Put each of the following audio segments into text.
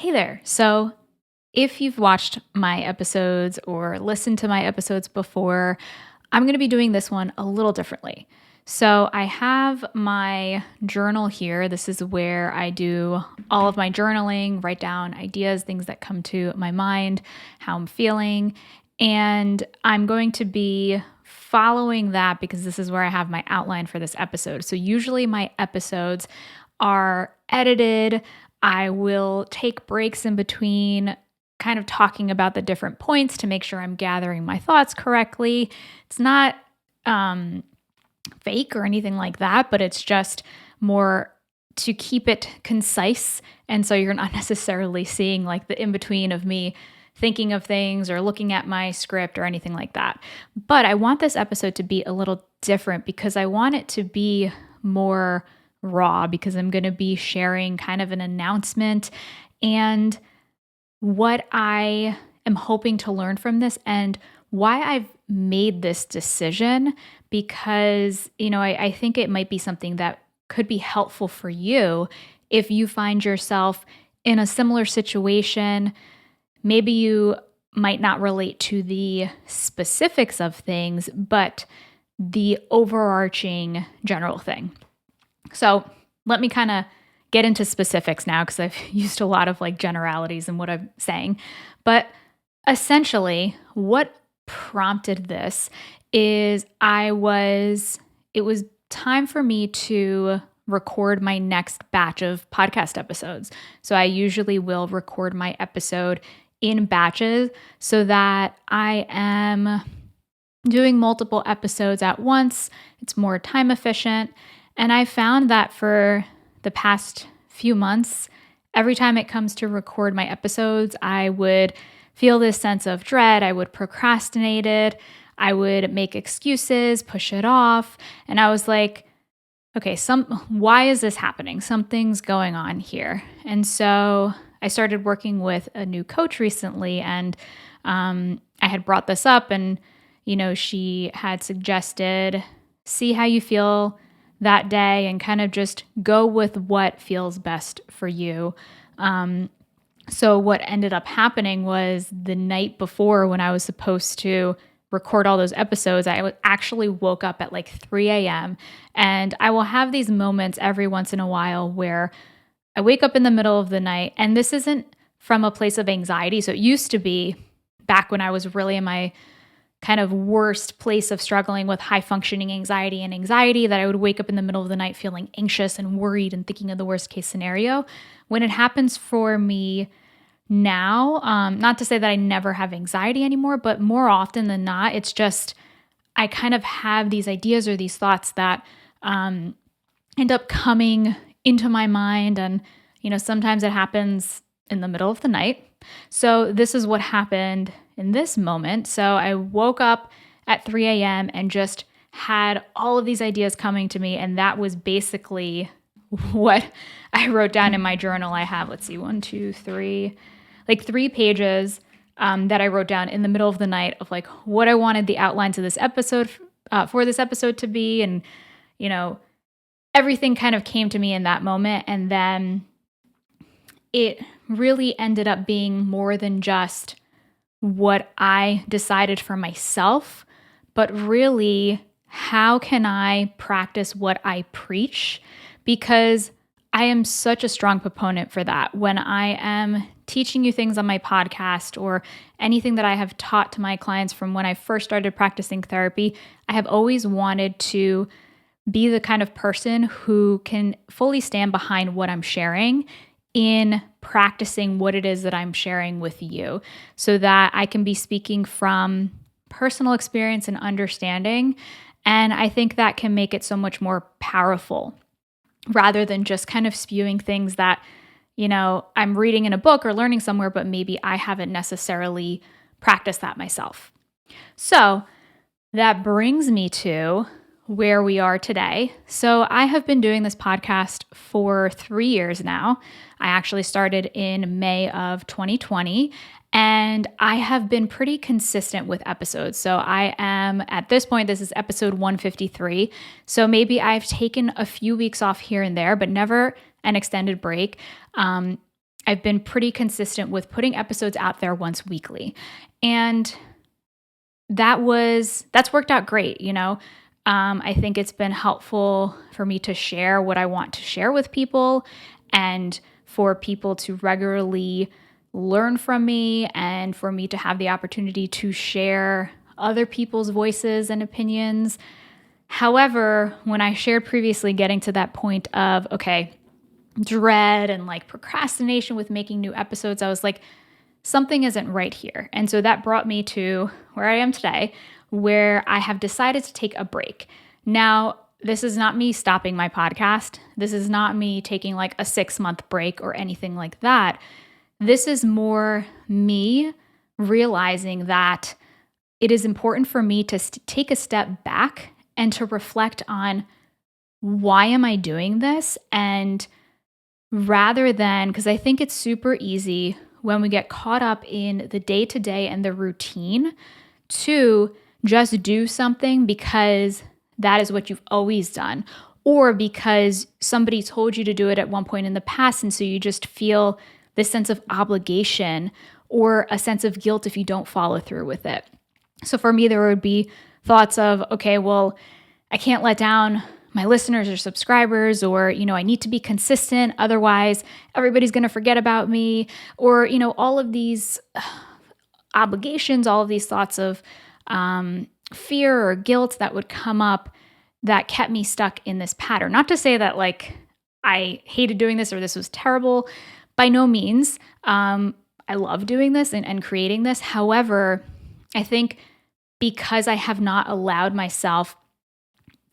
Hey there. So, if you've watched my episodes or listened to my episodes before, I'm going to be doing this one a little differently. So, I have my journal here. This is where I do all of my journaling, write down ideas, things that come to my mind, how I'm feeling. And I'm going to be following that because this is where I have my outline for this episode. So, usually my episodes are edited. I will take breaks in between, kind of talking about the different points to make sure I'm gathering my thoughts correctly. It's not fake or anything like that, but it's just more to keep it concise. And so you're not necessarily seeing like the in between of me thinking of things or looking at my script or anything like that. But I want this episode to be a little different because I want it to be more raw, because I'm going to be sharing kind of an announcement and what I am hoping to learn from this and why I've made this decision, because, I think it might be something that could be helpful for you if you find yourself in a similar situation. Maybe you might not relate to the specifics of things, but the overarching general thing. So let me kind of get into specifics now, because I've used a lot of like generalities in what I'm saying. But essentially, what prompted this is it was time for me to record my next batch of podcast episodes. So I usually will record my episode in batches so that I am doing multiple episodes at once. It's more time efficient. And I found that for the past few months, every time it comes to record my episodes, I would feel this sense of dread. I would procrastinate it. I would make excuses, push it off. And I was like, okay, why is this happening? Something's going on here. And so I started working with a new coach recently, and I had brought this up, and, she had suggested, see how you feel that day and kind of just go with what feels best for you. So what ended up happening was the night before, when I was supposed to record all those episodes, I actually woke up at like 3 a.m. And I will have these moments every once in a while where I wake up in the middle of the night, and this isn't from a place of anxiety. So it used to be back when I was really in my kind of worst place of struggling with high functioning anxiety that I would wake up in the middle of the night feeling anxious and worried and thinking of the worst case scenario. When it happens for me now, not to say that I never have anxiety anymore, but more often than not, it's just I kind of have these ideas or these thoughts that end up coming into my mind. And, sometimes it happens in the middle of the night. So this is what happened in this moment. So I woke up at 3 a.m. and just had all of these ideas coming to me. And that was basically what I wrote down in my journal. I have, let's see, 1, 2, 3, like 3 pages that I wrote down in the middle of the night of like what I wanted the outlines of this episode for this episode to be. And, everything kind of came to me in that moment. And then it really ended up being more than just what I decided for myself, but really, how can I practice what I preach? Because I am such a strong proponent for that. When I am teaching you things on my podcast or anything that I have taught to my clients from when I first started practicing therapy, I have always wanted to be the kind of person who can fully stand behind what I'm sharing in practicing what it is that I'm sharing with you, so that I can be speaking from personal experience and understanding. And I think that can make it so much more powerful rather than just kind of spewing things that, I'm reading in a book or learning somewhere, but maybe I haven't necessarily practiced that myself. So that brings me to where we are today. So I have been doing this podcast for 3 years now. I actually started in May of 2020, and I have been pretty consistent with episodes. So I am, at this point, this is episode 153. So maybe I've taken a few weeks off here and there, but never an extended break. I've been pretty consistent with putting episodes out there once weekly. And that's worked out great, you know. I think it's been helpful for me to share what I want to share with people and for people to regularly learn from me and for me to have the opportunity to share other people's voices and opinions. However, when I shared previously getting to that point of, okay, dread and like procrastination with making new episodes, I was like, something isn't right here. And so that brought me to where I am today, where I have decided to take a break. Now, this is not me stopping my podcast. This is not me taking like a 6-month break or anything like that. This is more me realizing that it is important for me to take a step back and to reflect on why am I doing this? And rather than, because I think it's super easy when we get caught up in the day-to-day and the routine to just do something because that is what you've always done, or because somebody told you to do it at one point in the past, and so you just feel this sense of obligation or a sense of guilt if you don't follow through with it. So for me, there would be thoughts of, okay, well, I can't let down my listeners or subscribers, or, you know, I need to be consistent. Otherwise, everybody's going to forget about me, or, you know, all of these obligations, all of these thoughts of fear or guilt that would come up that kept me stuck in this pattern. Not to say that like I hated doing this or this was terrible. By no means. I love doing this and creating this. However, I think because I have not allowed myself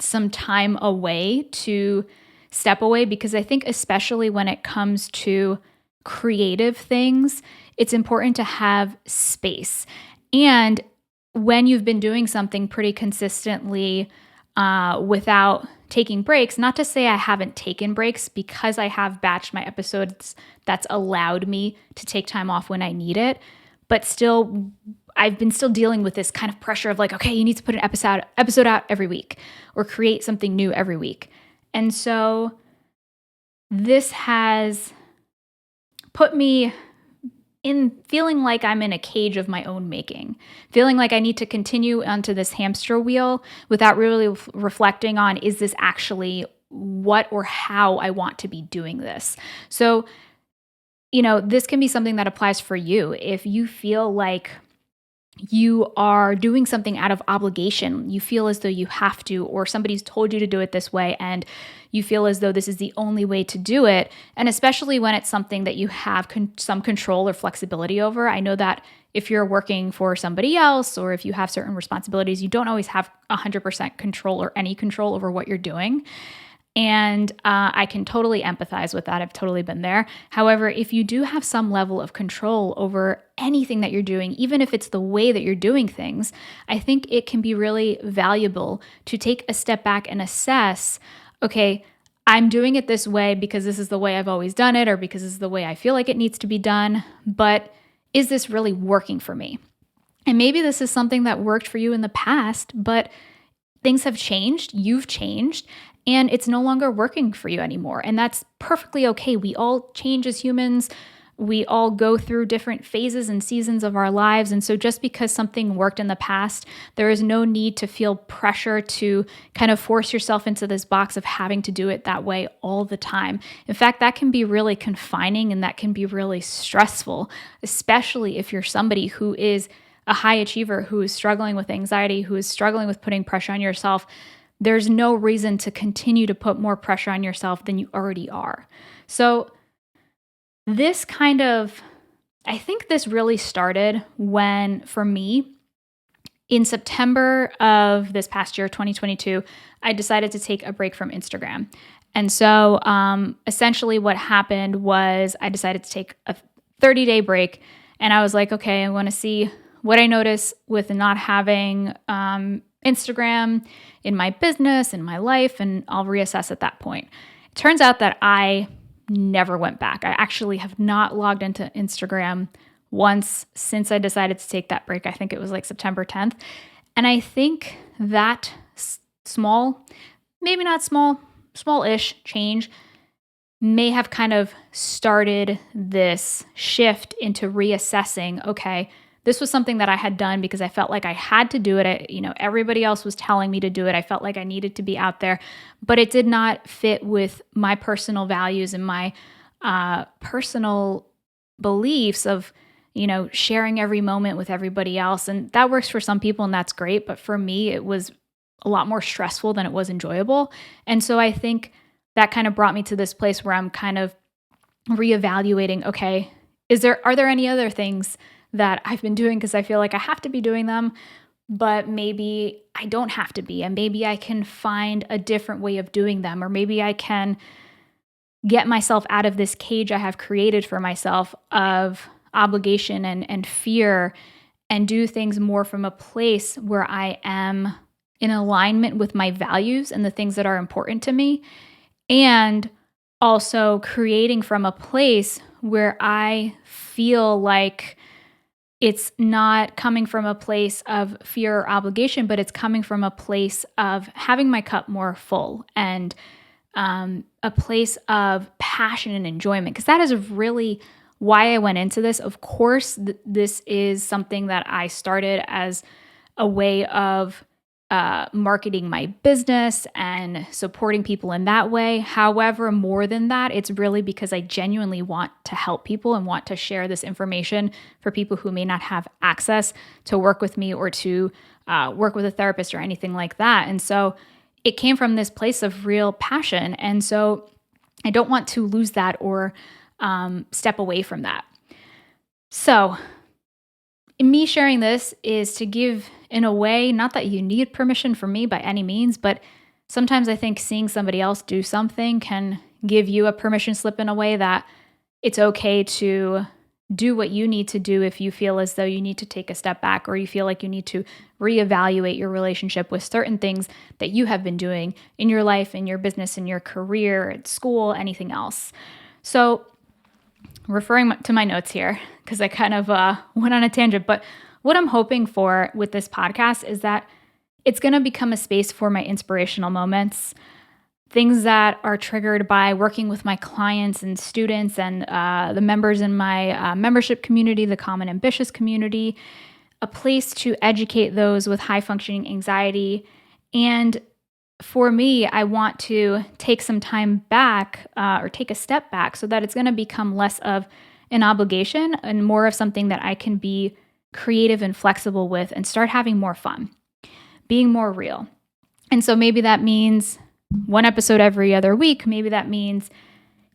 some time away to step away, because I think especially when it comes to creative things, it's important to have space. And when you've been doing something pretty consistently without taking breaks, not to say I haven't taken breaks, because I have batched my episodes, that's allowed me to take time off when I need it, but still I've been still dealing with this kind of pressure of like, okay, you need to put an episode out every week or create something new every week. And so this has put me in feeling like I'm in a cage of my own making, feeling like I need to continue onto this hamster wheel without really reflecting on, is this actually what or how I want to be doing this? So, you know, this can be something that applies for you. If you feel like you are doing something out of obligation, you feel as though you have to, or somebody's told you to do it this way, and you feel as though this is the only way to do it, and especially when it's something that you have some control or flexibility over. I know that if you're working for somebody else, or if you have certain responsibilities, you don't always have 100% control or any control over what you're doing. And I can totally empathize with that. I've totally been there. However, if you do have some level of control over anything that you're doing, even if it's the way that you're doing things, I think it can be really valuable to take a step back and assess, okay, I'm doing it this way because this is the way I've always done it, or because this is the way I feel like it needs to be done, but is this really working for me? And maybe this is something that worked for you in the past, but things have changed, you've changed, and it's no longer working for you anymore. And that's perfectly okay. We all change as humans. We all go through different phases and seasons of our lives. And so just because something worked in the past, there is no need to feel pressure to kind of force yourself into this box of having to do it that way all the time. In fact, that can be really confining and that can be really stressful, especially if you're somebody who is a high achiever, who is struggling with anxiety, who is struggling with putting pressure on yourself. There's no reason to continue to put more pressure on yourself than you already are. So this I think this really started when, for me, in September of this past year, 2022, I decided to take a break from Instagram. And so essentially what happened was I decided to take a 30-day break, and I was like, okay, I want to see what I notice with not having Instagram in my business, in my life, and I'll reassess at that point. It turns out that I never went back. I actually have not logged into Instagram once since I decided to take that break. I think it was like September 10th. And I think that small, maybe not small, small-ish change may have kind of started this shift into reassessing, okay, this was something that I had done because I felt like I had to do it. Everybody else was telling me to do it. I felt like I needed to be out there, but it did not fit with my personal values and my personal beliefs of, sharing every moment with everybody else. And that works for some people and that's great. But for me, it was a lot more stressful than it was enjoyable. And so I think that kind of brought me to this place where I'm kind of reevaluating, okay, are there any other things that I've been doing because I feel like I have to be doing them, but maybe I don't have to be, and maybe I can find a different way of doing them, or maybe I can get myself out of this cage I have created for myself of obligation and fear, and do things more from a place where I am in alignment with my values and the things that are important to me, and also creating from a place where I feel like it's not coming from a place of fear or obligation, but it's coming from a place of having my cup more full, and a place of passion and enjoyment. Because that is really why I went into this. Of course, this is something that I started as a way of marketing my business and supporting people in that way. However, more than that, it's really because I genuinely want to help people and want to share this information for people who may not have access to work with me or to work with a therapist or anything like that. And so it came from this place of real passion. And so I don't want to lose that or step away from that. So me sharing this is to give, in a way, not that you need permission from me by any means, but sometimes I think seeing somebody else do something can give you a permission slip in a way that it's okay to do what you need to do if you feel as though you need to take a step back, or you feel like you need to reevaluate your relationship with certain things that you have been doing in your life, in your business, in your career, at school, anything else. So referring to my notes here, because I kind of went on a tangent, but what I'm hoping for with this podcast is that it's going to become a space for my inspirational moments, things that are triggered by working with my clients and students and the members in my membership community, the Calm and Ambitious community, a place to educate those with high functioning anxiety. And for me, I want to take some time back or take a step back so that it's going to become less of an obligation and more of something that I can be creative and flexible with and start having more fun, being more real. And so maybe that means one episode every other week. Maybe that means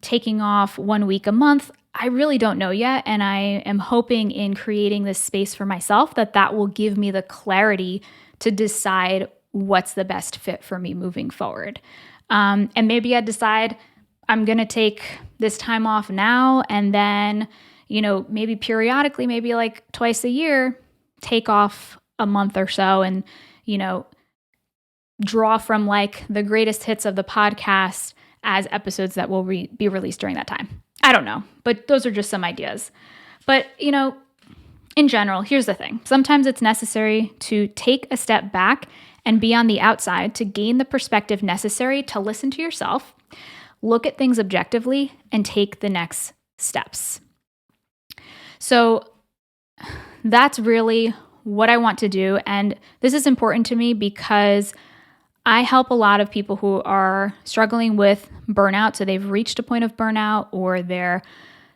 taking off 1 week a month. I really don't know yet. And I am hoping in creating this space for myself that will give me the clarity to decide what's the best fit for me moving forward. And maybe I decide I'm going to take this time off now, and then, maybe periodically, maybe like twice a year, take off a month or so and, draw from like the greatest hits of the podcast as episodes that will be released during that time. I don't know, but those are just some ideas. But, in general, here's the thing. Sometimes it's necessary to take a step back and be on the outside to gain the perspective necessary to listen to yourself, look at things objectively, and take the next steps. So that's really what I want to do. And this is important to me because I help a lot of people who are struggling with burnout. So they've reached a point of burnout, or they're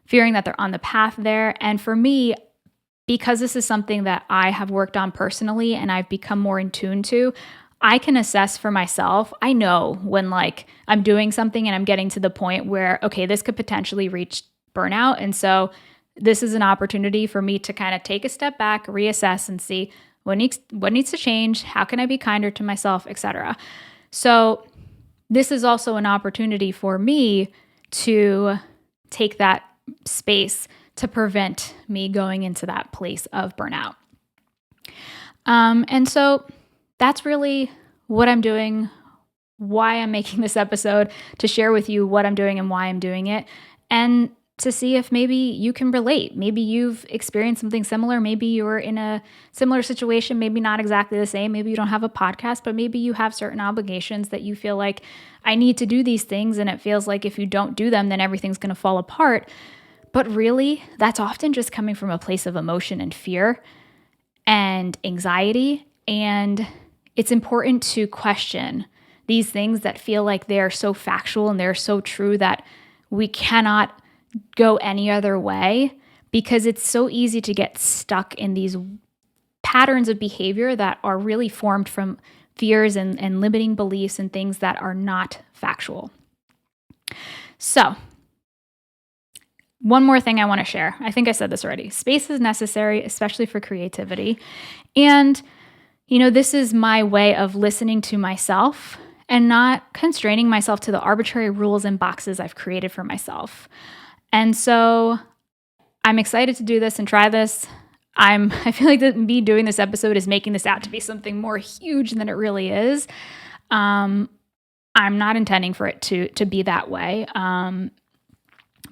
fearing that they're on the path there. And for me, because this is something that I have worked on personally and I've become more in tune to, I can assess for myself. I know when I'm doing something and I'm getting to the point where, okay, this could potentially reach burnout. And so this is an opportunity for me to kind of take a step back, reassess, and see what needs to change, how can I be kinder to myself, etc. So this is also an opportunity for me to take that space to prevent me going into that place of burnout. And so that's really what I'm doing, why I'm making this episode, to share with you what I'm doing and why I'm doing it. And to see if maybe you can relate. Maybe you've experienced something similar. Maybe you're in a similar situation, maybe not exactly the same. Maybe you don't have a podcast, but maybe you have certain obligations that you feel like, I need to do these things. And it feels like if you don't do them, then everything's going to fall apart. But really, that's often just coming from a place of emotion and fear and anxiety. And it's important to question these things that feel like they're so factual and they're so true that we cannot go any other way, because it's so easy to get stuck in these patterns of behavior that are really formed from fears and limiting beliefs and things that are not factual. So, one more thing I want to share. I think I said this already. Space is necessary, especially for creativity. And, this is my way of listening to myself and not constraining myself to the arbitrary rules and boxes I've created for myself. And so I'm excited to do this and try this. I feel like me doing this episode is making this out to be something more huge than it really is. I'm not intending for it to be that way.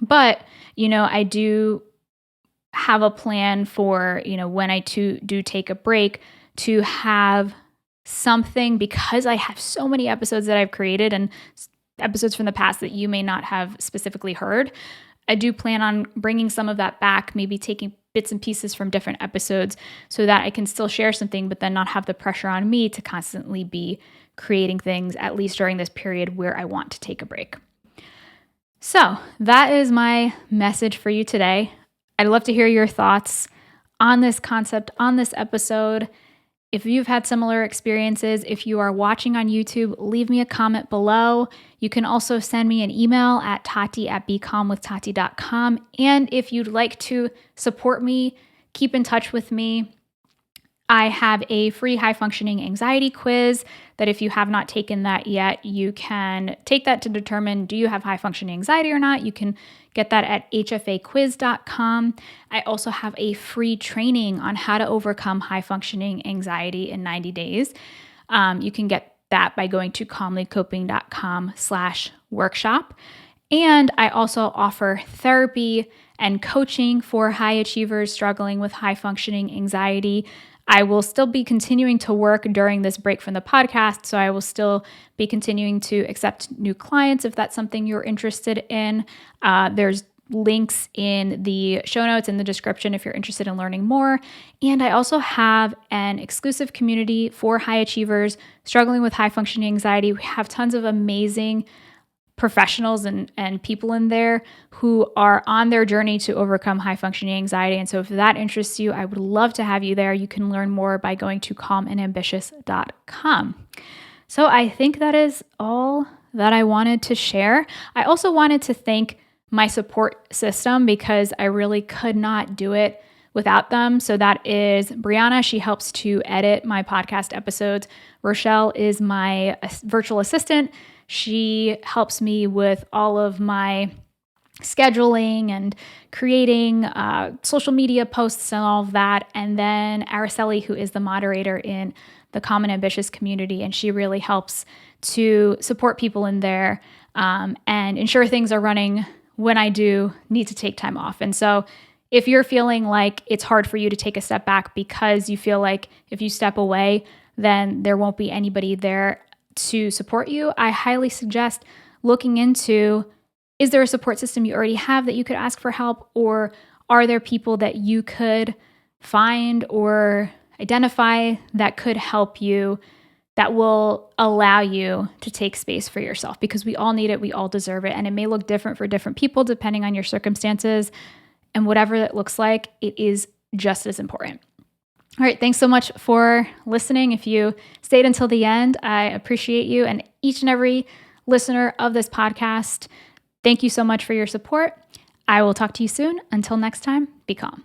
But, I do have a plan for, when I do take a break, to have something, because I have so many episodes that I've created and episodes from the past that you may not have specifically heard. I do plan on bringing some of that back, maybe taking bits and pieces from different episodes so that I can still share something, but then not have the pressure on me to constantly be creating things, at least during this period where I want to take a break. So that is my message for you today. I'd love to hear your thoughts on this concept, on this episode. If you've had similar experiences, if you are watching on YouTube, leave me a comment below. You can also send me an email at tati@becalmwithtati.com. And if you'd like to support me, keep in touch with me. I have a free high functioning anxiety quiz that if you have not taken that yet, you can take that to determine, do you have high functioning anxiety or not? You can get that at hfaquiz.com. I also have a free training on how to overcome high functioning anxiety in 90 days. You can get that by going to calmlycoping.com/workshop. And I also offer therapy and coaching for high achievers struggling with high functioning anxiety. I will still be continuing to work during this break from the podcast, so I will still be continuing to accept new clients if that's something you're interested in. There's links in the show notes in the description if you're interested in learning more. And I also have an exclusive community for high achievers struggling with high functioning anxiety. We have tons of amazing professionals and people in there who are on their journey to overcome high functioning anxiety. And so if that interests you, I would love to have you there. You can learn more by going to calmandambitious.com. So I think that is all that I wanted to share. I also wanted to thank my support system because I really could not do it without them. So that is Brianna. She helps to edit my podcast episodes. Rochelle is my virtual assistant. She helps me with all of my scheduling and creating social media posts and all of that. And then Araceli, who is the moderator in the Calm and Ambitious community, and she really helps to support people in there and ensure things are running when I do need to take time off. And so if you're feeling like it's hard for you to take a step back because you feel like if you step away, then there won't be anybody there to support you, I highly suggest looking into, is there a support system you already have that you could ask for help, or are there people that you could find or identify that could help you, that will allow you to take space for yourself? Because we all need it, we all deserve it, and it may look different for different people depending on your circumstances, and whatever that looks like, it is just as important. All right, thanks so much for listening. If you stayed until the end, I appreciate you, and each and every listener of this podcast. Thank you so much for your support. I will talk to you soon. Until next time, be calm.